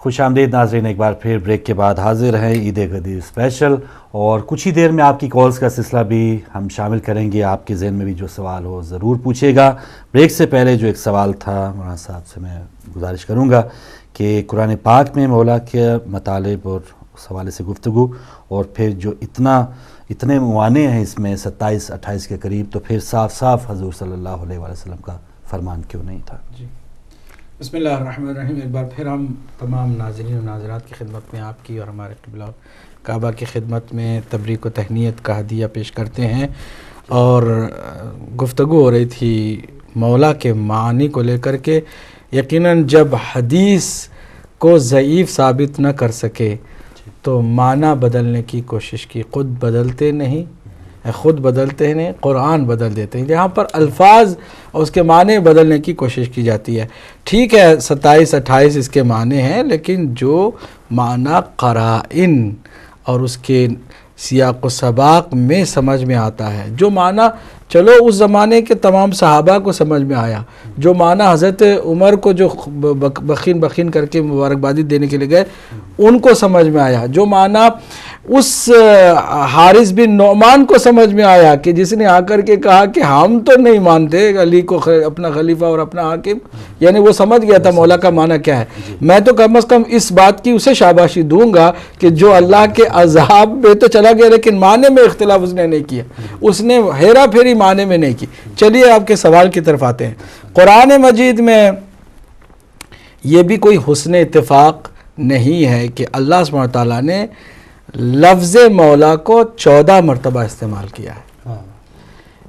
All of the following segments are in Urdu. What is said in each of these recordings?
خوش آمدید ناظرین، ایک بار پھر بریک کے بعد حاضر ہیں عید غدیر اسپیشل، اور کچھ ہی دیر میں آپ کی کالز کا سلسلہ بھی ہم شامل کریں گے۔ آپ کے ذہن میں بھی جو سوال ہو ضرور پوچھے گا۔ بریک سے پہلے جو ایک سوال تھا مولانا صاحب سے میں گزارش کروں گا کہ قرآن پاک میں مولا کے مطالب اور اس حوالے سے گفتگو، اور پھر جو اتنے موانع ہیں اس میں 27-28 کے قریب، تو پھر صاف صاف حضور صلی اللہ علیہ وآلہ وسلم کا فرمان کیوں نہیں تھا؟ جی بسم اللہ الرحمن الرحیم۔ ایک بار پھر ہم تمام ناظرین و ناظرات کی خدمت میں، آپ کی اور ہمارے قبلہ کعبہ کی خدمت میں تبریک و تہنیت کا ہدیہ پیش کرتے ہیں، اور گفتگو ہو رہی تھی مولا کے معنی کو لے کر کے۔ یقیناً جب حدیث کو ضعیف ثابت نہ کر سکے تو معنی بدلنے کی کوشش کی، خود بدلتے نہیں، قرآن بدل دیتے ہیں۔ یہاں پر الفاظ اور اس کے معنی بدلنے کی کوشش کی جاتی ہے۔ ٹھیک ہے 27-28 اس کے معنی ہیں، لیکن جو معنی قرائن اور اس کے سیاق و سباق میں سمجھ میں آتا ہے، جو معنی چلو اس زمانے کے تمام صحابہ کو سمجھ میں آیا، جو معنی حضرت عمر کو جو بخین کر کے مبارکبادی دینے کے لیے گئے ان کو سمجھ میں آیا، جو معنی اس حارث بن نعمان کو سمجھ میں آیا کہ جس نے آ کر کے کہا کہ ہم تو نہیں مانتے علی کو اپنا خلیفہ اور اپنا حاکم، یعنی وہ سمجھ گیا تھا مولا کا معنی کیا ہے۔ میں تو کم از کم اس بات کی اسے شاباشی دوں گا کہ جو اللہ کے عذاب میں تو چلا گیا لیکن معنی میں اختلاف اس نے نہیں کیا، اس نے ہیرا پھیری معنی میں نہیں کی۔ چلیے آپ کے سوال کی طرف آتے ہیں۔ قرآن مجید میں یہ بھی کوئی حسن اتفاق نہیں ہے کہ اللہ سبحانہ وتعالیٰ نے لفظ مولا کو 14 مرتبہ استعمال کیا ہے۔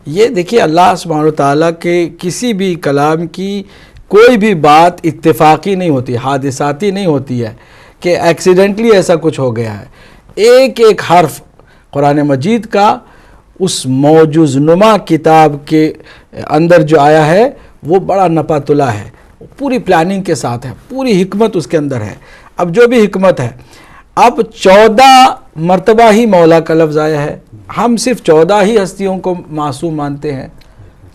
یہ دیکھیے اللہ سبحانہ وتعالیٰ کے کسی بھی کلام کی کوئی بھی بات اتفاقی نہیں ہوتی، حادثاتی نہیں ہوتی ہے کہ ایکسیڈنٹلی ایسا کچھ ہو گیا ہے۔ ایک ایک حرف قرآن مجید کا اس موجز نما کتاب کے اندر جو آیا ہے وہ بڑا نپا تلا ہے، پوری پلاننگ کے ساتھ ہے، پوری حکمت اس کے اندر ہے۔ اب جو بھی حکمت ہے، اب 14 مرتبہ ہی مولا کا لفظ آیا ہے۔ ہم صرف 14 ہی ہستیوں کو معصوم مانتے ہیں۔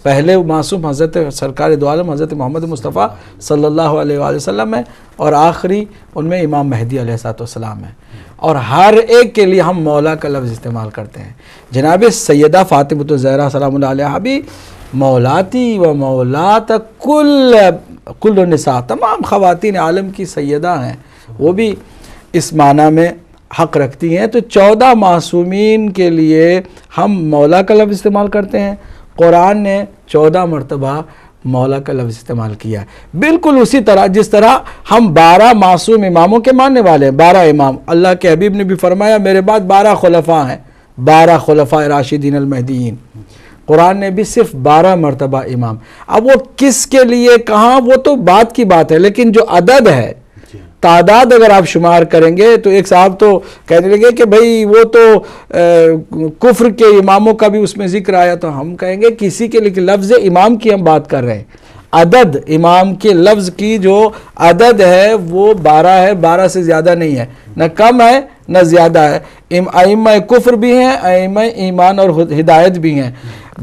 پہلے معصوم حضرت سرکار دو عالم حضرت محمد مصطفیٰ صلی اللہ علیہ وآلہ وسلم ہے، اور آخری ان میں امام مہدی علیہ السلام ہے، اور ہر ایک کے لیے ہم مولا کا لفظ استعمال کرتے ہیں۔ جناب سیدہ فاطمۃ الزہرا سلام اللہ علیہا بھی مولاتی و مولات کل النساء، تمام خواتین عالم کی سیدہ ہیں، وہ بھی اس معنی میں حق رکھتی ہیں۔ تو 14 معصومین کے لیے ہم مولا کا لفظ استعمال کرتے ہیں۔ قرآن نے 14 مرتبہ مولا کا لفظ استعمال کیا ہے، بالکل اسی طرح جس طرح ہم 12 معصوم اماموں کے ماننے والے ہیں۔ 12 امام، اللہ کے حبیب نے بھی فرمایا میرے بعد 12 خلفاء ہیں، 12 خلفاء راشدین المہدیین۔ قرآن نے بھی صرف 12 مرتبہ امام۔ اب وہ کس کے لیے کہاں، وہ تو بات کی بات ہے، لیکن جو عدد ہے، تعداد اگر آپ شمار کریں گے تو ایک صاحب تو کہنے لگے کہ بھئی وہ تو کفر کے اماموں کا بھی اس میں ذکر آیا، تو ہم کہیں گے کسی کے لیے لفظ امام کی ہم بات کر رہے ہیں۔ عدد امام کے لفظ کی جو عدد ہے وہ 12 ہے، 12 سے زیادہ نہیں ہے، نہ کم ہے نہ زیادہ ہے۔ ائمہ کفر بھی ہیں، ائمہ ایمان اور ہدایت بھی ہیں۔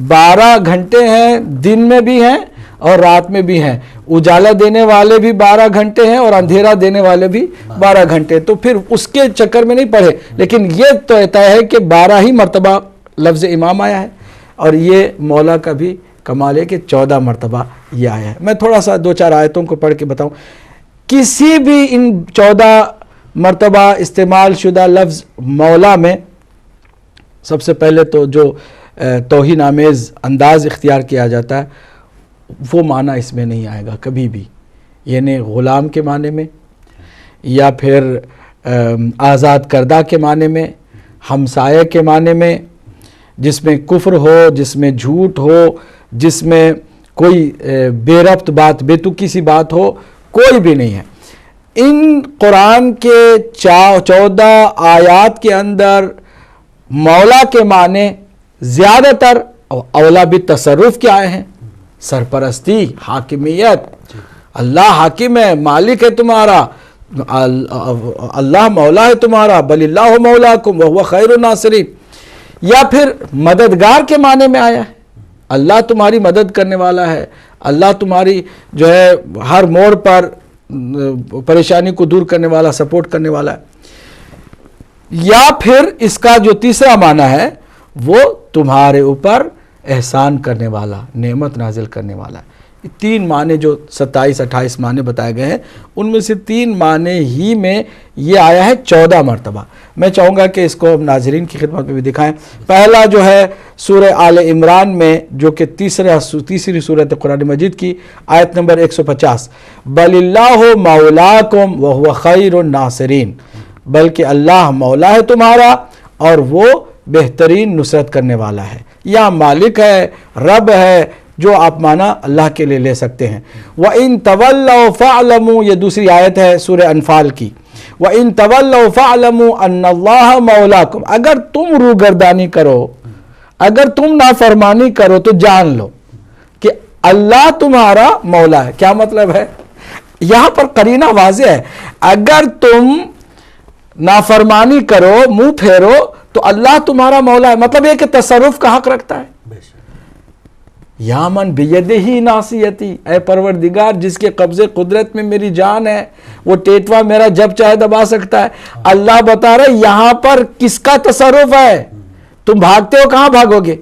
12 گھنٹے ہیں، دن میں بھی ہیں اور رات میں بھی ہیں۔ اجالا دینے والے بھی 12 گھنٹے ہیں اور اندھیرا دینے والے بھی 12 گھنٹے، تو پھر اس کے چکر میں نہیں پڑھے، لیکن یہ تو طے ہے کہ 12 ہی مرتبہ لفظ امام آیا ہے، اور یہ مولا کا بھی کمال ہے کہ 14 مرتبہ یہ آیا ہے۔ میں تھوڑا سا 2-4 آیتوں کو پڑھ کے بتاؤں۔ کسی بھی ان 14 مرتبہ استعمال شدہ لفظ مولا میں سب سے پہلے تو جو توہین آمیز انداز اختیار کیا جاتا ہے وہ معنی اس میں نہیں آئے گا کبھی بھی، یعنی غلام کے معنی میں، یا پھر آزاد کردہ کے معنی میں، ہمسایہ کے معنی میں، جس میں کفر ہو، جس میں جھوٹ ہو، جس میں کوئی بے ربط بات، بے تکی سی بات ہو، کوئی بھی نہیں ہے۔ ان قرآن کے 14 آیات کے اندر مولا کے معنی زیادہ تر اولا بھی تصرف کے آئے ہیں، سرپرستی، حاکمیت، اللہ حاکم ہے، مالک ہے تمہارا، اللہ مولا ہے تمہارا، بل اللہ مولاکم وہو خیر الناصرین، یا پھر مددگار کے معنی میں آیا ہے، اللہ تمہاری مدد کرنے والا ہے، اللہ تمہاری جو ہے ہر موڑ پر پریشانی کو دور کرنے والا، سپورٹ کرنے والا ہے. یا پھر اس کا جو تیسرا معنی ہے وہ تمہارے اوپر احسان کرنے والا، نعمت نازل کرنے والا ہے. یہ 3 معنی جو 27-28 معنی بتائے گئے ہیں، ان میں سے 3 معنی ہی میں یہ آیا ہے 14 مرتبہ. میں چاہوں گا کہ اس کو ہم ناظرین کی خدمت میں بھی دکھائیں. پہلا جو ہے سورہ آل عمران میں، جو کہ تیسری سورۃ قرآن مجید کی آیت نمبر 150، بل اللہ مولاکم وہو خیر الناصرین، بلکہ اللہ مولا ہے تمہارا اور وہ بہترین نصرت کرنے والا ہے. یا مالک ہے، رب ہے، جو آپ معنی اللہ کے لیے لے سکتے ہیں. وَإِن تَوَلَّوْا فَاعْلَمُوا، یہ دوسری آیت ہے سورہ انفال کی. وَإِن تَوَلَّوْا فَاعْلَمُوا أَنَّ اللَّهَ مَوْلَاكُمْ، اگر تم روگردانی کرو، اگر تم نافرمانی کرو تو جان لو کہ اللہ تمہارا مولا ہے. کیا مطلب ہے؟ یہاں پر قرینہ واضح ہے. اگر تم نافرمانی کرو، منہ پھیرو، تو اللہ تمہارا مولا ہے. مطلب یہ کہ تصرف کا حق رکھتا ہے. یا من بیدہی ناصیتی، اے پروردگار جس کے قبضے قدرت میں میری جان ہے، وہ ٹیٹوا میرا جب چاہے دبا سکتا ہے. اللہ بتا رہا ہے یہاں پر کس کا تصرف ہے. تم بھاگتے ہو، کہاں بھاگو گے؟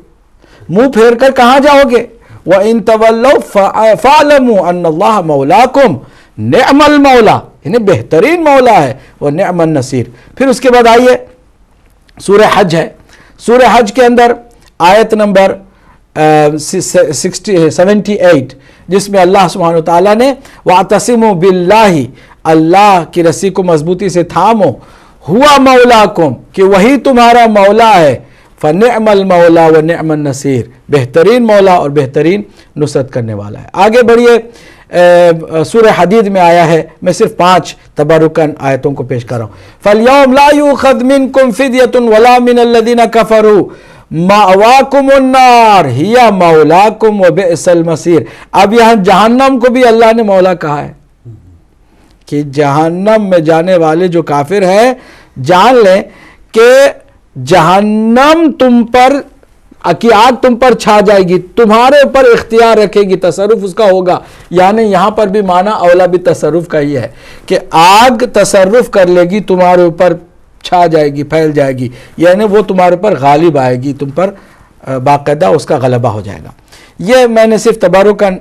منہ پھیر کر کہاں جاؤ گے؟ وَإِن تَوَلَّوْا فَاعْلَمُوا أَنَّ اللَّهَ مَوْلَاكُمْ نِعْمَ الْمَوْلَى، یعنی بہترین مولا ہے، وہ نعم النصیر. پھر اس کے بعد آئیے سورہ حج ہے. سورہ حج کے اندر آیت نمبر 78، جس میں اللہ سبحانہ وتعالیٰ نے وَاعْتَصِمُوا بِاللَّهِ، اللہ کی رسی کو مضبوطی سے تھامو، ہوا مولاکم، کہ وہی تمہارا مولا ہے، فَنِعْمَ الْمَوْلَى وَنِعْمَ النَّصِيرُ، بہترین مولا اور بہترین نصرت کرنے والا ہے. آگے بڑھیے. سورہ حدید میں آیا ہے، میں صرف 5 تبرکاً آیتوں کو پیش کر رہا ہوں. فَالْيَوْمَ لَا يُؤْخَذْ مِنْكُمْ فِدْيَةٌ وَلَا مِنَ الَّذِينَ كَفَرُوا مَأْوَاكُمُ النَّارُ هِيَ مَوْلَاكُمْ وَبِئْسَ الْمَصِيرُ. اب یہاں جہنم کو بھی اللہ نے مولا کہا ہے کہ جہنم میں جانے والے جو کافر ہیں جان لیں کہ جہنم تم پر کی آگ تم پر چھا جائے گی، تمہارے اوپر اختیار رکھے گی، تصرف اس کا ہوگا. یعنی یہاں پر بھی معنی اولا بھی تصرف کا ہی ہے کہ آگ تصرف کر لے گی، تمہارے اوپر چھا جائے گی، پھیل جائے گی، یعنی وہ تمہارے پر غالب آئے گی، تم پر باقاعدہ اس کا غلبہ ہو جائے گا. یہ میں نے صرف تبرکاً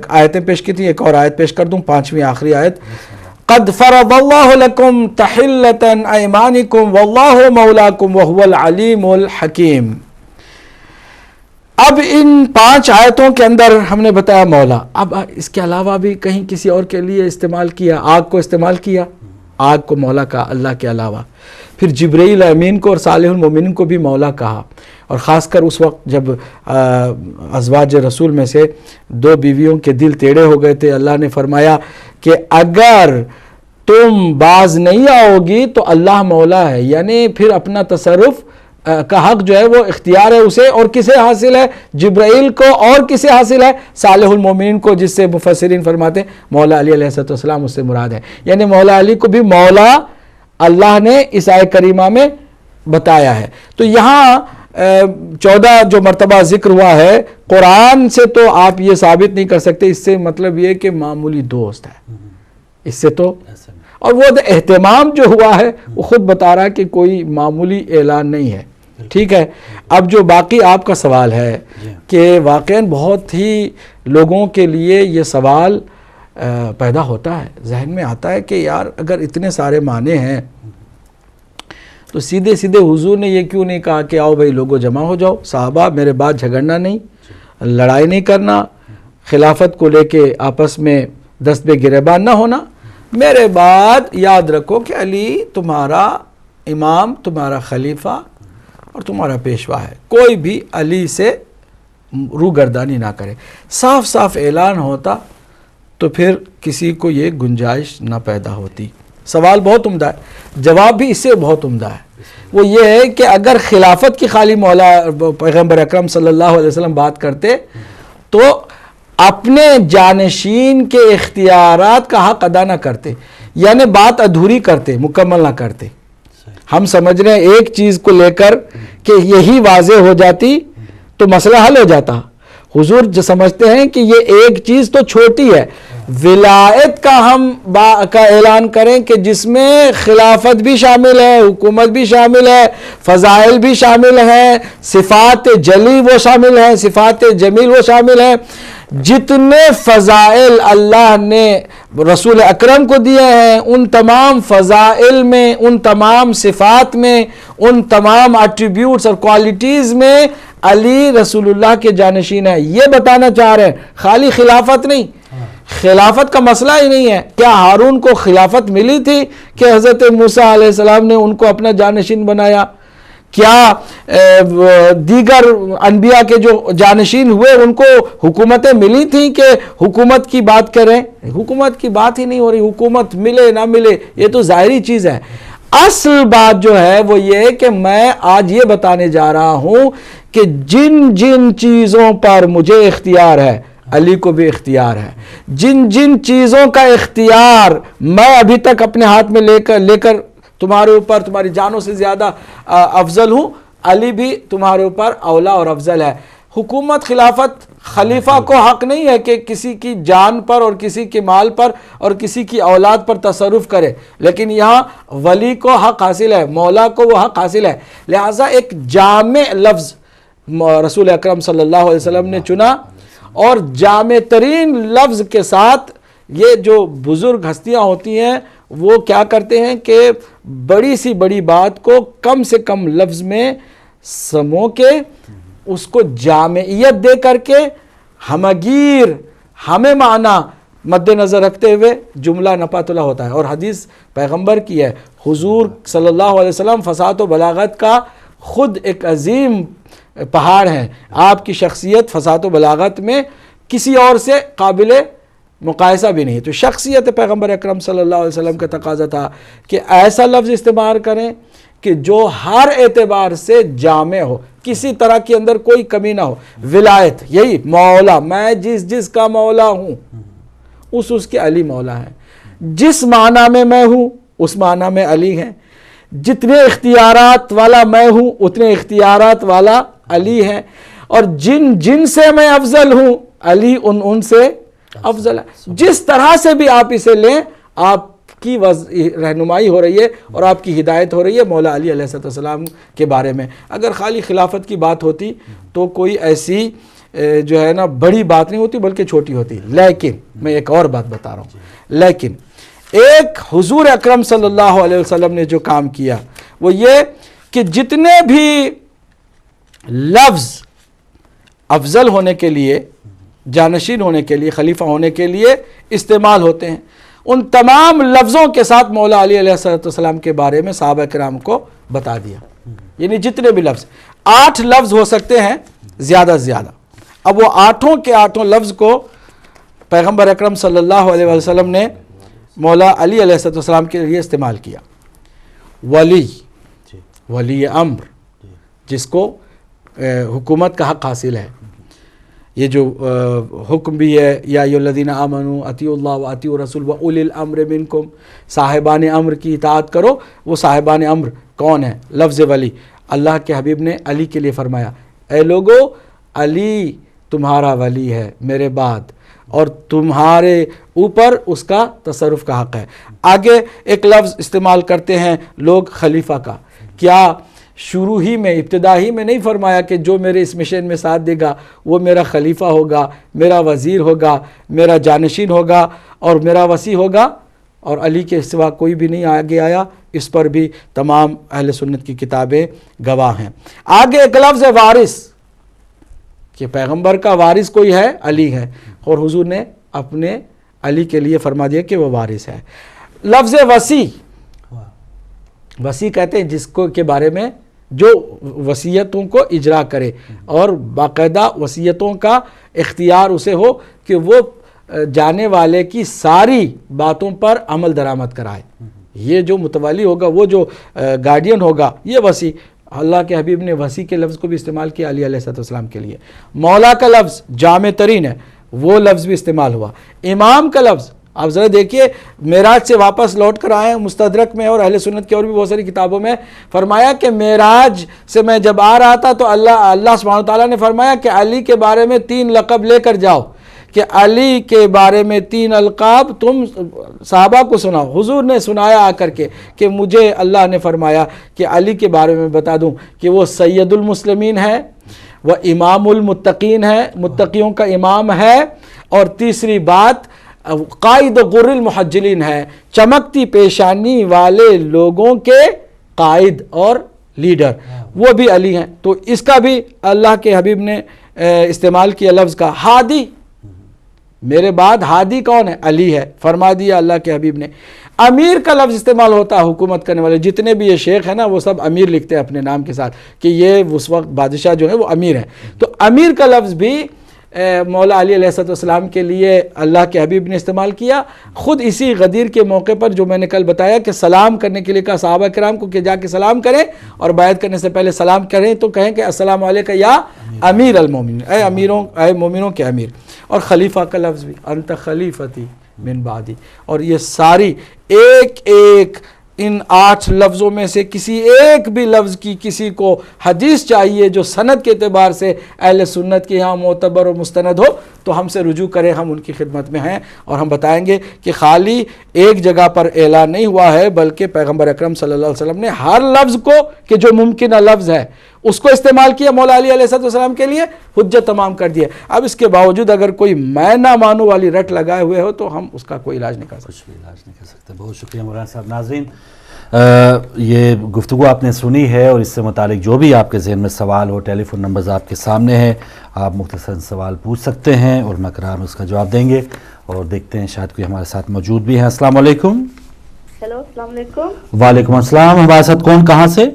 آیتیں پیش کی تھی. ایک اور آیت پیش کر دوں، 5ویں آخری آیت. قد فرض اللہ لکم تحلۃ ایمانکم واللہ مولاکم وہو العلیم الحکیم. اب ان 5 آیتوں کے اندر ہم نے بتایا مولا. اب اس کے علاوہ بھی کہیں کسی اور کے لیے استعمال کیا، آگ کو استعمال کیا، آگ کو مولا کہا اللہ کے علاوہ. پھر جبرائیل امین کو اور صالح المومنین کو بھی مولا کہا. اور خاص کر اس وقت جب ازواج رسول میں سے 2 بیویوں کے دل ٹیڑھے ہو گئے تھے، اللہ نے فرمایا کہ اگر تم باز نہیں آؤ گی تو اللہ مولا ہے. یعنی پھر اپنا تصرف کا حق جو ہے وہ اختیار ہے اسے، اور کسے حاصل ہے؟ جبرائیل کو. اور کسے حاصل ہے؟ صالح المومنین کو، جس سے مفسرین فرماتے ہیں مولا علی علیہ السلام اس سے مراد ہے. یعنی مولا علی کو بھی مولا اللہ نے اس آیت کریمہ میں بتایا ہے. تو یہاں 14 جو مرتبہ ذکر ہوا ہے قرآن سے، تو آپ یہ ثابت نہیں کر سکتے. اس سے مطلب یہ کہ معمولی دوست ہے، اس سے تو. اور وہ اہتمام جو ہوا ہے وہ خود بتا رہا ہے کہ کوئی معمولی اعلان نہیں ہے. ٹھیک ہے. اب جو باقی آپ کا سوال ہے کہ واقعاً بہت ہی لوگوں کے لیے یہ سوال پیدا ہوتا ہے، ذہن میں آتا ہے کہ یار اگر اتنے سارے معنی ہیں تو سیدھے سیدھے حضور نے یہ کیوں نہیں کہا کہ آؤ بھائی لوگوں جمع ہو جاؤ، صحابہ میرے بعد جھگڑنا نہیں، لڑائی نہیں کرنا، خلافت کو لے کے آپس میں دست بے گریبان نہ ہونا. میرے بعد یاد رکھو کہ علی تمہارا امام، تمہارا خلیفہ اور تمہارا پیشوا ہے، کوئی بھی علی سے روگردانی نہ کرے. صاف صاف اعلان ہوتا تو پھر کسی کو یہ گنجائش نہ پیدا ہوتی. سوال بہت عمدہ ہے، جواب بھی اس سے بہت عمدہ ہے. وہ یہ ہے کہ اگر خلافت کی خالی مولا پیغمبر اکرم صلی اللہ علیہ وسلم بات کرتے تو اپنے جانشین کے اختیارات کا حق ادا نہ کرتے، یعنی بات ادھوری کرتے، مکمل نہ کرتے. ہم سمجھ رہے ہیں ایک چیز کو لے کر کہ یہی واضح ہو جاتی تو مسئلہ حل ہو جاتا. حضور جو سمجھتے ہیں کہ یہ ایک چیز تو چھوٹی ہے ولایت کا ہم کا اعلان کریں کہ جس میں خلافت بھی شامل ہے، حکومت بھی شامل ہے، فضائل بھی شامل ہیں، صفات جلی وہ شامل ہیں، صفات جمیل وہ شامل ہیں، جتنے فضائل اللہ نے رسول اکرم کو دیے ہیں ان تمام فضائل میں، ان تمام صفات میں، ان تمام ایٹریبیوٹس اور کوالٹیز میں علی رسول اللہ کے جانشین ہیں. یہ بتانا چاہ رہے ہیں، خالی خلافت نہیں. خلافت کا مسئلہ ہی نہیں ہے. کیا ہارون کو خلافت ملی تھی کہ حضرت موسیٰ علیہ السلام نے ان کو اپنا جانشین بنایا؟ کیا دیگر انبیاء کے جو جانشین ہوئے ان کو حکومتیں ملی تھیں کہ حکومت کی بات کریں؟ حکومت کی بات ہی نہیں ہو رہی. حکومت ملے نہ ملے یہ تو ظاہری چیز ہے. اصل بات جو ہے وہ یہ ہے کہ میں آج یہ بتانے جا رہا ہوں کہ جن جن چیزوں پر مجھے اختیار ہے علی کو بھی اختیار ہے. جن جن چیزوں کا اختیار میں ابھی تک اپنے ہاتھ میں لے کر تمہارے اوپر تمہاری جانوں سے زیادہ افضل ہوں، علی بھی تمہارے اوپر اولا اور افضل ہے. حکومت خلافت خلیفہ کو حق نہیں ہے کہ کسی کی جان پر اور کسی کے مال پر اور کسی کی اولاد پر تصرف کرے، لیکن یہاں ولی کو حق حاصل ہے، مولا کو وہ حق حاصل ہے. لہٰذا ایک جامع لفظ رسول اکرم صلی اللہ علیہ وسلم نے چنا، اور جامع ترین لفظ کے ساتھ یہ جو بزرگ ہستیاں ہوتی ہیں وہ کیا کرتے ہیں کہ بڑی سی بڑی بات کو کم سے کم لفظ میں سمو کے اس کو جامعیت دے کر کے ہمگیر ہمیں معنی مد نظر رکھتے ہوئے جملہ نپاتلہ ہوتا ہے. اور حدیث پیغمبر کی ہے، حضور صلی اللہ علیہ وسلم فصاحت و بلاغت کا خود ایک عظیم پہاڑ ہے. آپ کی شخصیت فصاحت و بلاغت میں کسی اور سے قابل مقایسہ بھی نہیں. تو شخصیت پیغمبر اکرم صلی اللہ علیہ وسلم کا تقاضا تھا کہ ایسا لفظ استعمال کریں کہ جو ہر اعتبار سے جامع ہو، کسی طرح کے اندر کوئی کمی نہ ہو. ولایت یہی مولا، میں جس کا مولا ہوں اس کے علی مولا ہے. جس معنی میں ہوں اس معنی میں علی ہیں. جتنے اختیارات والا میں ہوں اتنے اختیارات والا علی ہے. اور جن سے میں افضل ہوں علی ان سے افضل ہے. جس طرح سے بھی آپ اسے لیں آپ کی رہنمائی ہو رہی ہے اور آپ کی ہدایت ہو رہی ہے مولا علی علیہ السلام کے بارے میں. اگر خالی خلافت کی بات ہوتی تو کوئی ایسی جو ہے نا بڑی بات نہیں ہوتی بلکہ چھوٹی ہوتی. لیکن میں ایک اور بات بتا رہا ہوں، لیکن ایک حضور اکرم صلی اللہ علیہ وسلم نے جو کام کیا وہ یہ کہ جتنے بھی لفظ افضل ہونے کے لیے، جانشین ہونے کے لیے، خلیفہ ہونے کے لیے استعمال ہوتے ہیں ان تمام لفظوں کے ساتھ مولا علی علیہ السلام کے بارے میں صحابہ کرام کو بتا دیا. یعنی جتنے بھی لفظ 8 لفظ ہو سکتے ہیں زیادہ سے زیادہ. اب وہ 8 لفظ کو پیغمبر اکرم صلی اللہ علیہ وسلم نے مولا علی علیہ السلام کے لیے استعمال کیا. ولی امر، جس کو حکومت کا حق حاصل ہے. یہ جو حکم بھی ہے یا ایھا الذین آمنوا اطیعوا اللہ واطیعوا الرسول واولی الامر منکم، صاحبان امر کی اطاعت کرو. وہ صاحبان امر کون ہیں؟ لفظ ولی. اللہ کے حبیب نے علی کے لیے فرمایا اے لوگو علی تمہارا ولی ہے میرے بعد اور تمہارے اوپر اس کا تصرف کا حق ہے. آگے ایک لفظ استعمال کرتے ہیں لوگ خلیفہ کا. کیا شروع ہی میں ابتدا ہی میں نہیں فرمایا کہ جو میرے اس مشن میں ساتھ دے گا وہ میرا خلیفہ ہوگا، میرا وزیر ہوگا، میرا جانشین ہوگا اور میرا وصی ہوگا؟ اور علی کے سوا کوئی بھی نہیں آگے آیا. اس پر بھی تمام اہل سنت کی کتابیں گواہ ہیں. آگے ایک لفظ ہے وارث، کہ پیغمبر کا وارث کوئی ہے علی ہے، اور حضور نے اپنے علی کے لیے فرما دیا کہ وہ وارث ہے. لفظ وصی، وصی کہتے ہیں جس کو کے بارے میں جو وصیتوں کو اجرا کرے اور باقاعدہ وصیتوں کا اختیار اسے ہو کہ وہ جانے والے کی ساری باتوں پر عمل درآمد کرائے. یہ جو متولی ہوگا، وہ جو گارڈین ہوگا، یہ وصی. اللہ کے حبیب نے وصی کے لفظ کو بھی استعمال کیا علی علیہ السلام کے لیے. مولا کا لفظ جامع ترین ہے، وہ لفظ بھی استعمال ہوا. امام کا لفظ آپ ذرا دیکھیے، معراج سے واپس لوٹ کر آئے مستدرک میں اور اہل سنت کی اور بھی بہت ساری کتابوں میں فرمایا کہ معراج سے میں جب آ رہا تھا تو اللہ سبحانہ وتعالیٰ نے فرمایا کہ علی کے بارے میں 3 لقب لے کر جاؤ کہ علی کے بارے میں 3 القاب تم صحابہ کو سناؤ. حضور نے سنایا آ کر کے کہ مجھے اللہ نے فرمایا کہ علی کے بارے میں بتا دوں کہ وہ سید المسلمین ہے، وہ امام المتقین ہے، متقیوں کا امام ہے، اور تیسری بات قائد غر المحجلین ہے، چمکتی پیشانی والے لوگوں کے قائد اور لیڈر، وہ بھی علی ہیں. تو اس کا بھی اللہ کے حبیب نے استعمال کیا لفظ کا ہادی. میرے بعد ہادی کون ہے؟ علی ہے، فرما دیا اللہ کے حبیب نے. امیر کا لفظ استعمال ہوتا ہے حکومت کرنے والے، جتنے بھی یہ شیخ ہیں نا وہ سب امیر لکھتے ہیں اپنے نام کے ساتھ کہ یہ اس وقت بادشاہ جو ہے وہ امیر ہیں. تو امیر کا لفظ بھی مولا علی علیہ السلام کے لیے اللہ کے حبیب نے استعمال کیا. خود اسی غدیر کے موقع پر جو میں نے کل بتایا کہ سلام کرنے کے لیے کہا صحابہ کرام کو کہ جا کے سلام کریں، اور بیعت کرنے سے پہلے سلام کریں تو کہیں کہ السلام علیکم یا امیر المومنین، اے مومنوں کے امیر. اور خلیفہ کا لفظ بھی انت خلیفتی من بعدی. اور یہ ساری ایک ان 8 لفظوں میں سے کسی ایک بھی لفظ کی کسی کو حدیث چاہیے جو سند کے اعتبار سے اہل سنت کے یہاں معتبر اور مستند ہو تو ہم سے رجوع کریں، ہم ان کی خدمت میں ہیں اور ہم بتائیں گے کہ خالی ایک جگہ پر اعلان نہیں ہوا ہے بلکہ پیغمبر اکرم صلی اللہ علیہ وسلم نے ہر لفظ کو کہ جو ممکنہ لفظ ہے اس کو استعمال کیا مولا علی علیہ السلام کے لیے، حجت تمام کر دیا. اب اس کے باوجود اگر کوئی میں نہ مانو والی رٹ لگائے ہوئے ہو تو ہم اس کا کوئی علاج نہیں کر سکتے. کچھ بھی علاج نہیں کر سکتے. بہت شکریہ مولانا صاحب. ناظرین یہ گفتگو آپ نے سنی ہے اور اس سے متعلق جو بھی آپ کے ذہن میں سوال ہو ٹیلی فون نمبرز آپ کے سامنے ہیں، آپ مختصر سوال پوچھ سکتے ہیں اور علماء کرام اس کا جواب دیں گے. اور دیکھتے ہیں شاید کوئی ہمارے ساتھ موجود بھی ہیں. السلام علیکم. ہیلو السلام علیکم. وعلیکم السلام. ہمارے ساتھ کون کہاں سے؟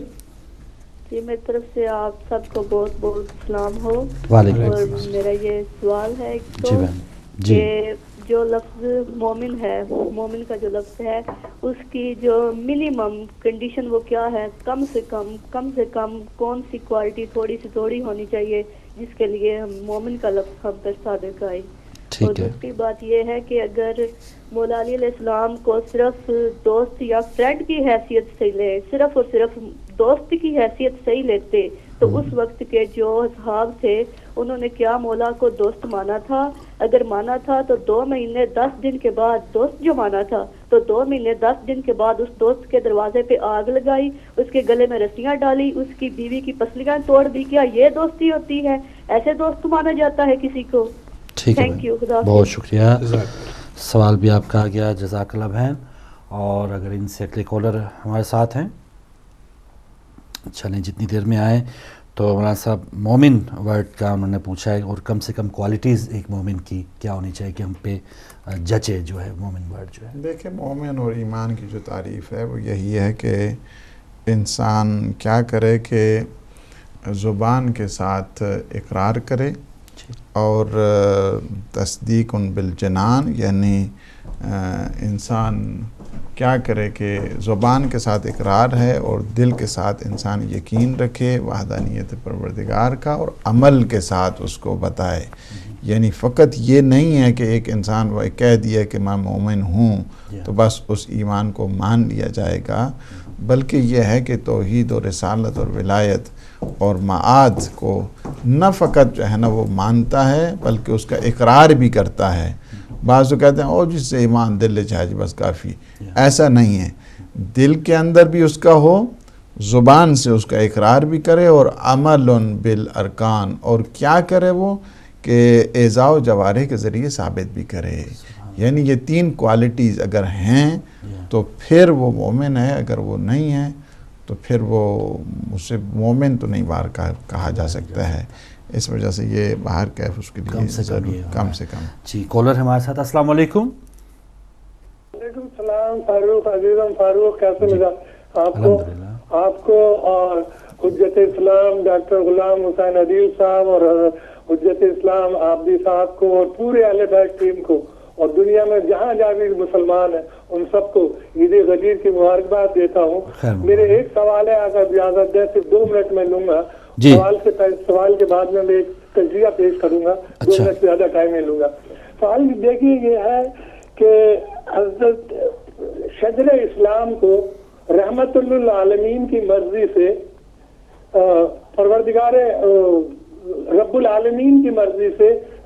جی میری طرف سے آپ سب کو بہت بہت سلام ہو. وعلیکم اور میرا یہ سوال ہے جی بہن جی. کہ جو لفظ مومن ہے، مومن کا جو لفظ ہے اس کی جو منیمم کنڈیشن وہ کیا ہے؟ کم سے کم کون سی کوالٹی تھوڑی سی تھوڑی ہونی چاہیے جس کے لیے ہم مومن کا لفظ ہم پر صادق آئے؟ اور دوسری بات یہ ہے کہ اگر مولا علی علیہ السلام کو صرف دوست یا فرینڈ کی حیثیت سے لے، صرف اور صرف دوست کی حیثیت سے ہی لیتے تو اس وقت کے جو اصحاب تھے انہوں نے کیا مولا کو دوست مانا تھا؟ اگر مانا تھا تو 2 مہینے 10 دن کے بعد دوست جو مانا تھا تو 2 مہینے 10 دن کے بعد اس دوست کے دروازے پہ آگ لگائی، اس کے گلے میں رسیاں ڈالی، اس کی بیوی کی پسلیاں توڑ دی. کیا یہ دوستی ہوتی ہے؟ ایسے دوست مانا جاتا ہے کسی کو؟ ٹھیک ہے، بہت شکریہ. سوال بھی آپ کا آ گیا، جزاک اللہ بہن. اور اگر ان سے اگلے کالر ہمارے ساتھ ہیں چلیں جتنی دیر میں آئیں. تو مولانا صاحب مومن ورڈ کا انہوں نے پوچھا ہے اور کم سے کم کوالٹیز ایک مومن کی کیا ہونی چاہیے کہ ہم پہ جچے جو ہے مومن ورڈ جو ہے؟ دیکھیں مومن اور ایمان کی جو تعریف ہے وہ یہی ہے کہ انسان کیا کرے کہ زبان کے ساتھ اقرار کرے اور تصدیق بالجنان، یعنی انسان کیا کرے کہ زبان کے ساتھ اقرار ہے اور دل کے ساتھ انسان یقین رکھے وحدانیت پروردگار کا اور عمل کے ساتھ اس کو بتائے. یعنی فقط یہ نہیں ہے کہ ایک انسان وہ کہہ دیا کہ میں مومن ہوں تو بس اس ایمان کو مان لیا جائے گا، بلکہ یہ ہے کہ توحید اور رسالت اور ولایت اور معاد کو نہ فقط جو ہے نا وہ مانتا ہے بلکہ اس کا اقرار بھی کرتا ہے. بعض تو کہتے ہیں او جس سے ایمان دل لے جائے بس کافی، ایسا نہیں ہے. دل کے اندر بھی اس کا ہو، زبان سے اس کا اقرار بھی کرے اور عمل بالارکان، اور کیا کرے وہ کہ اعضاء و جوارح کے ذریعے ثابت بھی کرے. یعنی یہ 3 کوالٹیز اگر ہیں تو پھر وہ مومن ہے، اگر وہ نہیں ہے تو پھر وہ اسے مومن تو نہیں باہر کہا جا سکتا ہے. اس وجہ سے یہ باہر کیف اس کے لیے کم سے کم. جی کالر ہمارے ساتھ. السلام علیکم. وعلیکم السلام. فاروق عزیزم، فاروق کیسے مزاج آپ کو اور حجت اسلام ڈاکٹر غلام حسین عدیل صاحب اور حجت اسلام عابدی صاحب کو اور پورے اہل بیت ٹیم کو اور دنیا میں جہاں جہاں بھی مسلمان ہیں ان سب کو عید غدیر کی مبارکباد دیتا ہوں. میرے ایک سوال ہے، اگر اجازت دیں صرف 2 منٹ میں لوں گا. سوال کے بعد میں ایک تجزیہ پیش کروں گا. 2 منٹ سے زیادہ ٹائم نہیں لوں گا. سوال دیکھیے یہ ہے کہ حضرت شجر اسلام کو رحمت للعالمین کی مرضی سے پروردگار رب العالمین کی مرضی سے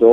2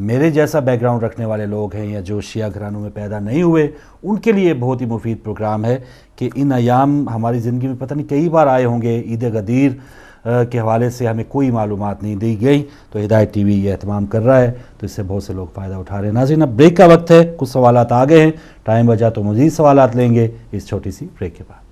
میرے جیسا بیک گراؤنڈ رکھنے والے لوگ ہیں یا جو شیعہ گھرانوں میں پیدا نہیں ہوئے ان کے لیے بہت ہی مفید پروگرام ہے کہ ان ایام ہماری زندگی میں پتہ نہیں کئی بار آئے ہوں گے، عید غدیر کے حوالے سے ہمیں کوئی معلومات نہیں دی گئی، تو ہدایت ٹی وی یہ اہتمام کر رہا ہے، تو اس سے بہت سے لوگ فائدہ اٹھا رہے ہیں۔ ناظرین اب بریک کا وقت ہے، کچھ سوالات آ گئے ہیں، ٹائم بچا تو مزید سوالات لیں گے اس چھوٹی سی بریک کے بعد۔